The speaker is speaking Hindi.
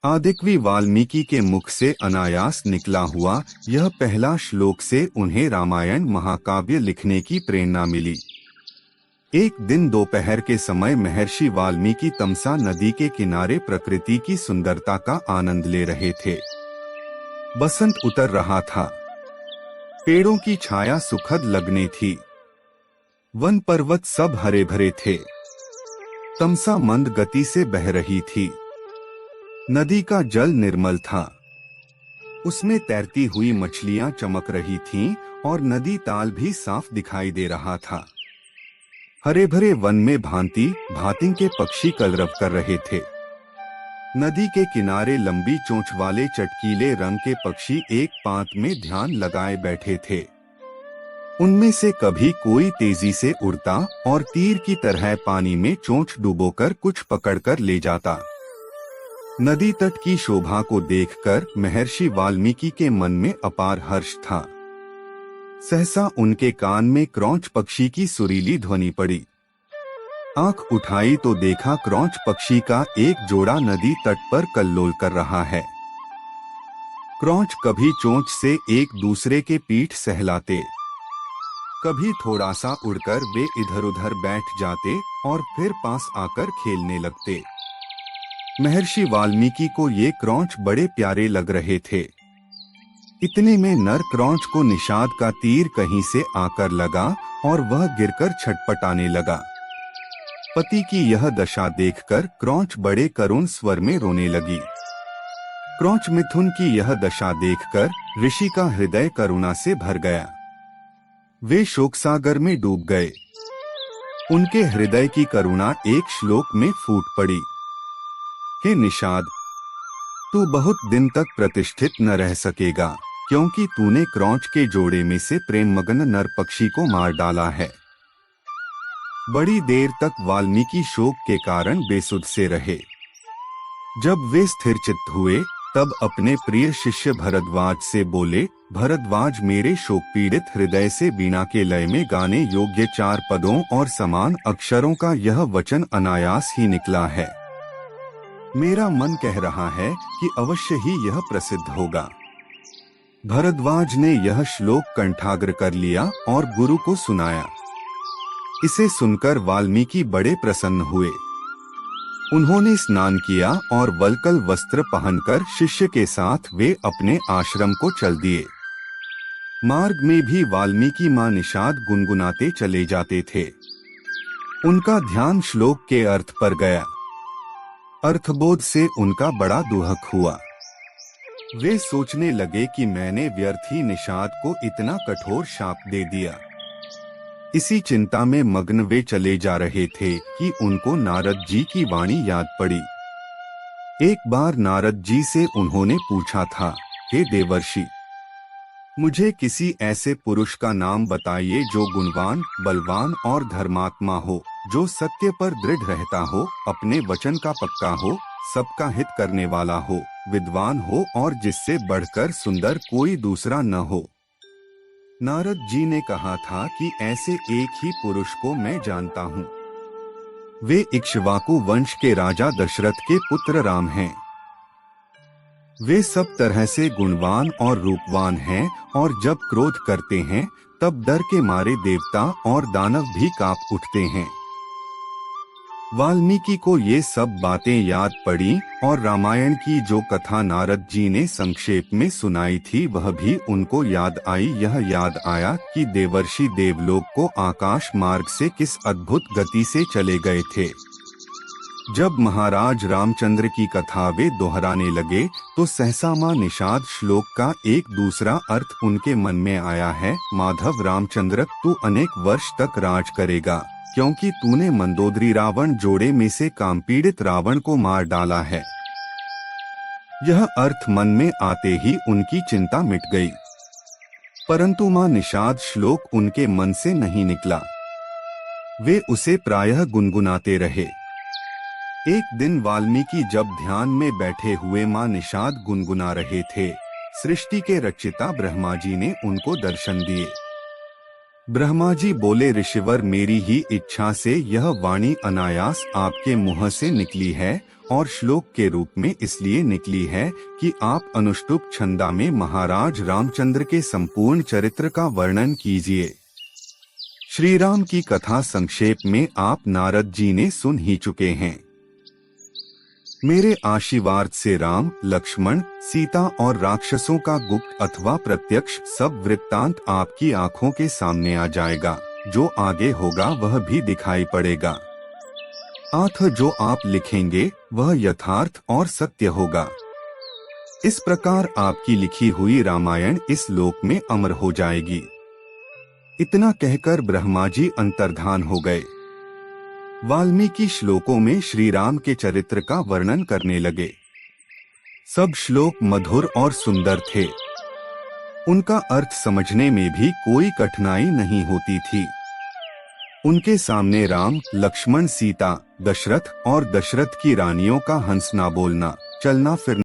आदिकवि वाल्मीकि के मुख से अनायास निकला हुआ यह पहला श्लोक से उन्हें रामायण महाकाव्य लिखने की प्रेरणा मिली। एक दिन दोपहर के समय महर्षि वाल्मीकि तमसा नदी के किनारे प्रकृति की सुंदरता का आनंद ले रहे थे। बसंत उतर रहा था। पेड़ों की छाया सुखद लगने थी। वन पर्वत सब हरे भरे थे। तमसा मंद गति से बह रही थी। नदी का जल निर्मल था। उसमें तैरती हुई मछलियां चमक रही थीं और नदी ताल भी साफ दिखाई दे रहा था। हरे भरे वन में भांति भांति के पक्षी कलरव कर रहे थे। नदी के किनारे लंबी चोंच वाले चटकीले रंग के पक्षी एक पांत में ध्यान लगाए बैठे थे। उनमें से कभी कोई तेजी से उड़ता और तीर की तरह पानी में चोंच डुबोकर कुछ पकड़कर ले जाता। नदी तट की शोभा को देखकर महर्षि वाल्मीकि के मन में अपार हर्ष था। सहसा उनके कान में क्रौंच पक्षी की सुरीली ध्वनि पड़ी। आंख उठाई तो देखा क्रौंच पक्षी का एक जोड़ा नदी तट पर कल्लोल कर रहा है। क्रौंच कभी चोंच से एक दूसरे के पीठ सहलाते, कभी थोड़ा सा उड़कर वे इधर उधर बैठ जाते और फिर पास आकर खेलने लगते। महर्षि वाल्मीकि को ये क्रौंच बड़े प्यारे लग रहे थे। इतने में नर क्रौंच को निषाद का तीर कहीं से आकर लगा और वह गिरकर छटपटाने लगा। पति की यह दशा देखकर क्रौंच बड़े करुण स्वर में रोने लगी। क्रौंच मिथुन की यह दशा देखकर ऋषि का हृदय करुणा से भर गया। वे शोक सागर में डूब गए। उनके हृदय की करुणा एक श्लोक में फूट पड़ी। हे निषाद, तू बहुत दिन तक प्रतिष्ठित न रह सकेगा, क्योंकि तूने क्रौंच के जोड़े में से प्रेम मगन नर पक्षी को मार डाला है। बड़ी देर तक वाल्मीकि शोक के कारण बेसुध से रहे। जब वे स्थिरचित्त हुए तब अपने प्रिय शिष्य भरद्वाज से बोले, भरद्वाज, मेरे शोक पीड़ित हृदय से वीणा के लय में गाने योग्य 4 पदों और समान अक्षरों का यह वचन अनायास ही निकला है। मेरा मन कह रहा है कि अवश्य ही यह प्रसिद्ध होगा। भरद्वाज ने यह श्लोक कंठाग्र कर लिया और गुरु को सुनाया। इसे सुनकर वाल्मीकि बड़े प्रसन्न हुए। उन्होंने स्नान किया और वल्कल वस्त्र पहनकर शिष्य के साथ वे अपने आश्रम को चल दिए। मार्ग में भी वाल्मीकि मां निषाद गुनगुनाते चले जाते थे। उनका ध्यान श्लोक के अर्थ पर गया। अर्थबोध से उनका बड़ा दुहक हुआ। वे सोचने लगे कि मैंने व्यर्थ ही निषाद को इतना कठोर शाप दे दिया। इसी चिंता में मग्न वे चले जा रहे थे कि उनको नारद जी की वाणी याद पड़ी। एक बार नारद जी से उन्होंने पूछा था, हे देवर्षि, मुझे किसी ऐसे पुरुष का नाम बताइए जो गुणवान, बलवान और धर्मात्मा हो, जो सत्य पर दृढ़ रहता हो, अपने वचन का पक्का हो, सबका हित करने वाला हो, विद्वान हो और जिससे बढ़कर सुंदर कोई दूसरा न हो। नारद जी ने कहा था कि ऐसे एक ही पुरुष को मैं जानता हूँ। वे इक्ष्वाकु वंश के राजा दशरथ के पुत्र राम हैं। वे सब तरह से गुणवान और रूपवान हैं और जब क्रोध करते हैं तब डर के मारे देवता और दानव भी कांप उठते हैं। वाल्मीकि को ये सब बातें याद पड़ी और रामायण की जो कथा नारद जी ने संक्षेप में सुनाई थी वह भी उनको याद आई। यह याद आया कि देवर्षि देवलोक को आकाश मार्ग से किस अद्भुत गति से चले गए थे। जब महाराज रामचंद्र की कथा वे दोहराने लगे तो सहसा मां निषाद श्लोक का एक दूसरा अर्थ उनके मन में आया है। माधव रामचंद्र, तू अनेक वर्ष तक राज करेगा, क्योंकि तूने मंदोदरी रावण जोड़े में से कामपीड़ित रावण को मार डाला है। यह अर्थ मन में आते ही उनकी चिंता मिट गई। परंतु मां निषाद श्लोक उनके मन से नहीं निकला। वे उसे प्रायः गुनगुनाते रहे। एक दिन वाल्मीकि जब ध्यान में बैठे हुए मां निषाद गुनगुना रहे थे, सृष्टि के रचयिता ब्रह्मा जी ने उनको दर्शन दिए। ब्रह्मा जी बोले, ऋषिवर, मेरी ही इच्छा से यह वाणी अनायास आपके मुंह से निकली है और श्लोक के रूप में इसलिए निकली है कि आप अनुष्टुप छंदा में महाराज रामचंद्र के संपूर्ण चरित्र का वर्णन कीजिए। श्री राम की कथा संक्षेप में आप नारद जी ने सुन ही चुके हैं। मेरे आशीर्वाद से राम, लक्ष्मण, सीता और राक्षसों का गुप्त अथवा प्रत्यक्ष सब वृत्तांत आपकी आंखों के सामने आ जाएगा। जो आगे होगा वह भी दिखाई पड़ेगा। अतः जो आप लिखेंगे वह यथार्थ और सत्य होगा। इस प्रकार आपकी लिखी हुई रामायण इस लोक में अमर हो जाएगी। इतना कहकर ब्रह्मा जी अंतर्धान हो गए। वाल्मीकि श्लोकों में श्री राम के चरित्र का वर्णन करने लगे। सब श्लोक मधुर और सुंदर थे। उनका अर्थ समझने में भी कोई कठिनाई नहीं होती थी। उनके सामने राम, लक्ष्मण, सीता, दशरथ और दशरथ की रानियों का हंसना, बोलना, चलना फिरना